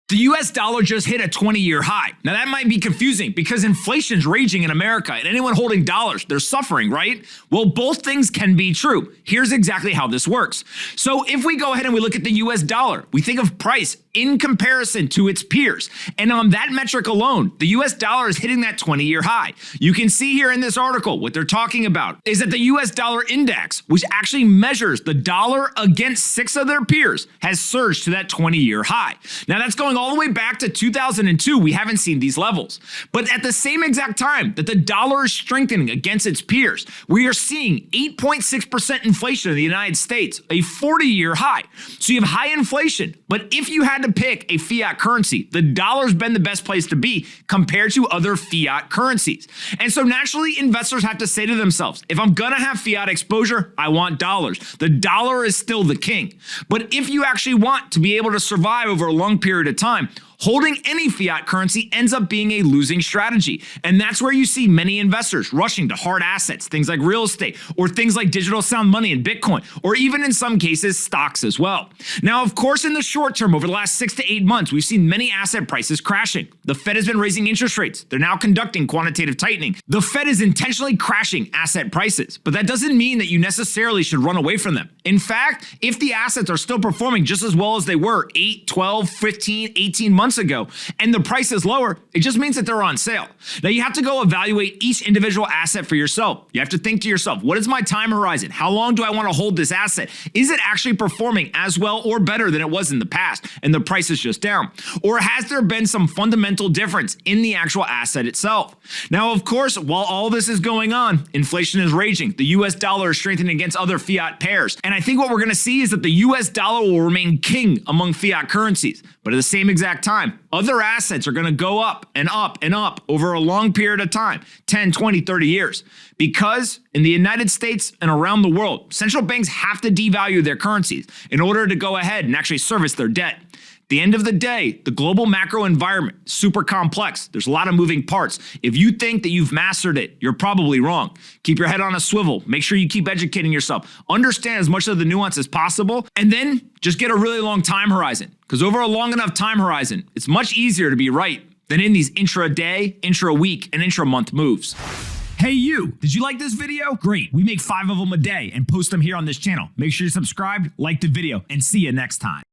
The US dollar just hit a 20-year high. Now that might be confusing because inflation's raging in America and anyone holding dollars, they're suffering, right? Well, both things can be true. Here's exactly how this works. So if we go ahead and we look at the US dollar, we think of price in comparison to its peers. And on that metric alone, the US dollar is hitting that 20-year high. You can see here in this article what they're talking about is that the US dollar index, which actually measures the dollar against 6 of their peers, has surged to that 20-year high. Now that's going all the way back to 2002. We haven't seen these levels. But at the same exact time that the dollar is strengthening against its peers, we are seeing 8.6% inflation in the United States, a 40-year high. So you have high inflation, but if you had to pick a fiat currency, the dollar's been the best place to be compared to other fiat currencies. And so naturally, investors have to say to themselves, if I'm gonna have fiat exposure, I want dollars. The dollar is still the king. But if you actually want to be able to survive over a long period of time, holding any fiat currency ends up being a losing strategy. And that's where you see many investors rushing to hard assets, things like real estate, or things like digital sound money and Bitcoin, or even in some cases, stocks as well. Now, of course, in the short term, over the last 6 to 8 months, we've seen many asset prices crashing. The Fed has been raising interest rates. They're now conducting quantitative tightening. The Fed is intentionally crashing asset prices, but that doesn't mean that you necessarily should run away from them. In fact, if the assets are still performing just as well as they were 8, 12, 15, 18 months ago, and the price is lower, it just means that they're on sale. Now you have to go evaluate each individual asset for yourself. You have to think to yourself, what is my time horizon? How long do I want to hold this asset? Is it actually performing as well or better than it was in the past and the price is just down? Or has there been some fundamental difference in the actual asset itself? Now, of course, while all this is going on, inflation is raging. The US dollar is strengthening against other fiat pairs. And I think what we're going to see is that the US dollar will remain king among fiat currencies. But at the same exact time, other assets are going to go up and up and up over a long period of time, 10, 20, 30 years. Because in the United States and around the world, central banks have to devalue their currencies in order to go ahead and actually service their debt. At the end of the day, the global macro environment is super complex. There's a lot of moving parts. If you think that you've mastered it, you're probably wrong. Keep your head on a swivel. Make sure you keep educating yourself. Understand as much of the nuance as possible, and then just get a really long time horizon. Because over a long enough time horizon, it's much easier to be right than in these intra-day, intra-week, and intra-month moves. Hey you, did you like this video? Great, we make 5 of them a day and post them here on this channel. Make sure you're subscribed, like the video, and see you next time.